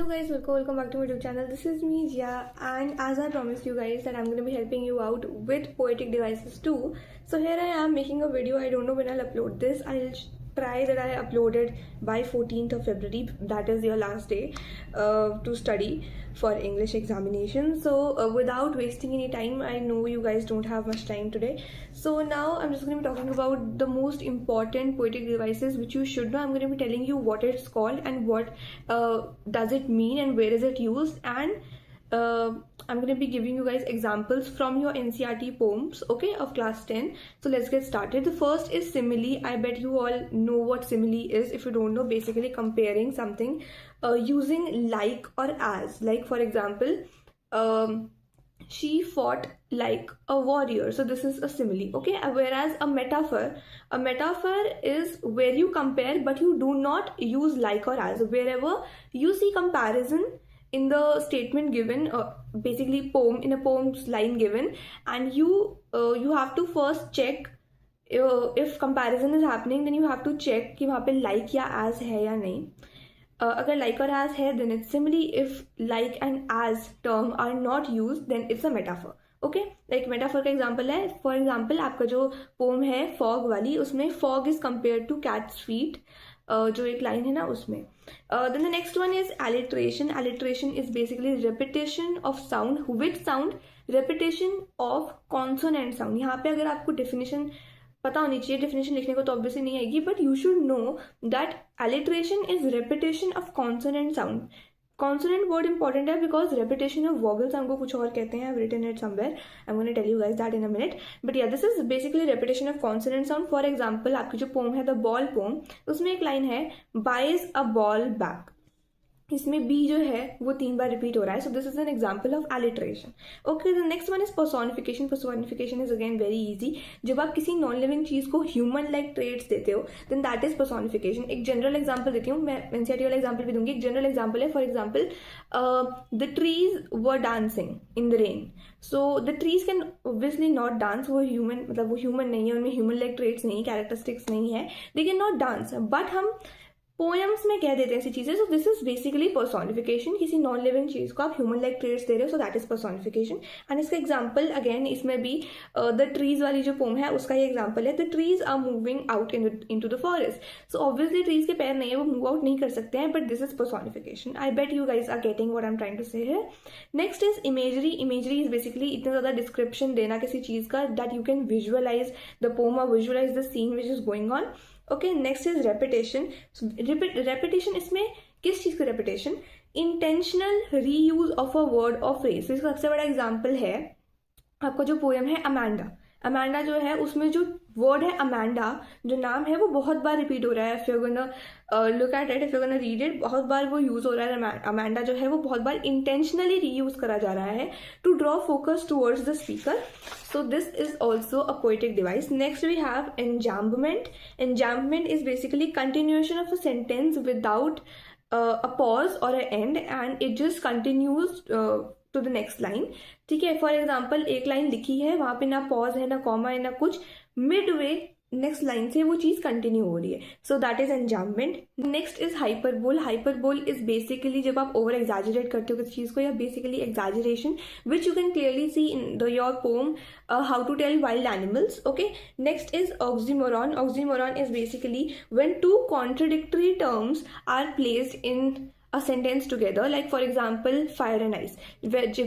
Hello guys, welcome back to my YouTube channel. This is me Jia, and as I promised you guys that I'm going to be helping you out with poetic devices too. So here I am making a video. I don't know when I'll upload this. I'll try that I upload it by 14th of February. That is your last day to study for English examination. So without wasting any time, I know you guys don't have much time today. So now I'm just going to be talking about the most important poetic devices which you should know. I'm going to be telling you what it's called and what does it mean and where is it used, and I'm going to be giving you guys examples from your NCERT poems, okay, of class 10. So let's get started. The first is simile. I bet you all know what simile is. If you don't know, basically comparing something using like or as. Like for example, she fought like a warrior. So this is a simile, okay? Whereas a metaphor is where you compare but you do not use like or as. Wherever you see comparison in the statement given, basically in a poem's line given, and you have to first check if comparison is happening, then you have to check कि वहाँ पे like या as है या नहीं. अगर like और as है, then it's simile. If like and as term are not used, then it's a metaphor. Okay, like metaphor का एग्जाम्पल है. फॉर एग्जाम्पल आपका जो पोम है फॉग वाली, उसमें fog is compare to cats feet, जो एक लाइन है ना उसमें. Then the next one is alliteration. Alliteration is basically repetition of sound. Which sound? Repetition of consonant sound. यहाँ पे अगर आपको डेफिनेशन पता होनी चाहिए, डेफिनेशन लिखने को तो ऑब्वियसली नहीं आएगी, but you should know that alliteration is repetition of consonant sound. Consonant word important है बिकॉज रेपिटेशन ऑफ वॉवल्स हमको कुछ और कहते हैं. I have written it somewhere. I am gonna tell you guys that in a minute. But yeah this is basically repetition of consonant sound. For example आपकी जो poem है the ball pome, उसमें एक लाइन है buys a ball back. इसमें B जो है वो 3 बार रिपीट हो रहा है. So this is an example of alliteration. Okay, the next one is personification. Personification is again very easy. जब आप किसी नॉन लिविंग चीज को ह्यूमन लाइक ट्रेट्स देते हो, देन दैट इज पर्सोनिफिकेशन. एक जनरल एग्जाम्पल देती हूँ मैं, एनसीईआरटी वाला एग्जाम्पल भी दूंगी. एक जनरल एग्जाम्पल है. For example, the trees were dancing in the rain. So the trees can obviously not dance. वो ह्यूमन, मतलब वो ह्यूमन नहीं है, उनमें ह्यूमन लाइक ट्रेट्स नहीं, कैरेक्टरिस्टिक्स नहीं है, they can not dance. But हम पोएम्स में कह देते हैं ऐसी चीजें. So this is basically personification. किसी नॉन लिविंग चीज को आप ह्यूमन लाइक ट्रेट्स दे रहे हो, so that is personification. And इसका एग्जांपल अगेन इसमें भी द ट्रीज वाली जो पोम है उसका ही एग्जांपल है. The trees are moving out into the forest. So obviously trees के पैर नहीं है, वो मूव आउट नहीं कर सकते हैं, but this is personification. I bet you guys are getting what I am trying to say here. Next is imagery. Imagery is basically इतना ज्यादा डिस्क्रिप्शन देना किसी चीज का that you can visualise the poem और visualise the scene which is going on. Okay, next is repetition. Repetition, इसमें किस चीज का repetition? Intentional reuse of a word और फ्रेज. इसका सबसे बड़ा एग्जांपल है आपका जो पोएम है अमांडा. अमांडा जो है उसमें जो वर्ड है अमांडा, जो नाम है वो बहुत बार रिपीट हो रहा है. If you gonna look at it, if you gonna read it, बहुत बार वो यूज हो रहा है. अमांडा जो है वो बहुत बार इंटेंशनली रीयूज करा जा रहा है to draw focus towards the speaker. So this is also a poetic device. Next we have enjambment. Enjambment is basically continuation of a sentence without a pause or an end, and it just continues to the next line. ठीक है, for example एक line लिखी है, वहां पे ना pause है, ना कॉमा है, ना कुछ, मिडवे नेक्स्ट लाइन से वो चीज कंटिन्यू हो रही है. So that is enjambment. Next is hyperbole. Hyperbole is basically जब आप ओवर एग्जैजरेट करते हो किसी चीज को, या basically exaggeration which you can clearly see in your poem how to tell wild animals. Okay, next is oxymoron. Oxymoron is basically when two contradictory terms are placed in a sentence together. Like for example, fire and ice,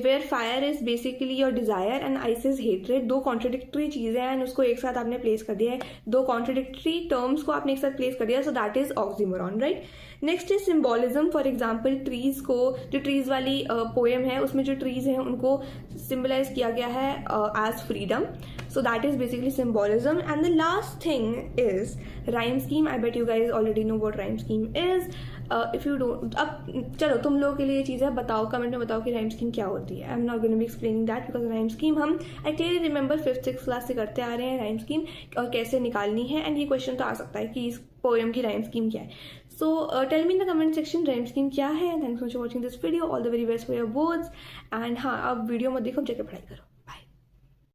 where fire is basically your desire and ice is hatred. दो contradictory चीजें हैं, उसको एक साथ आपने place कर दिया है, दो contradictory terms को आपने एक साथ प्लेस कर दिया, so that is oxymoron, right? Next is symbolism. For example, trees को, जो ट्रीज वाली पोएम है उसमें जो ट्रीज हैं उनको सिम्बलाइज किया गया है as freedom. So that is basically symbolism. And the last thing is rhyme scheme. I bet you guys already know what rhyme scheme is. If you don't, अब चलो तुम लोगों के लिए चीज़ है, बताओ कमेंट में बताओ कि राइम स्कीम क्या होती है. I am not going to be explaining that because rhyme scheme हम I clearly remember 5th-6th class से करते आ रहे हैं राइम स्कीम और कैसे निकालनी है. एंड ये क्वेश्चन तो आ सकता है कि इस पोएम की राइम स्कीम क्या है. So tell me in the comment section rhyme scheme क्या है. Thanks for watching this video. All the very best for your boards. And हाँ, अब वीडियो मत देखो, जाके पढ़ाई करो.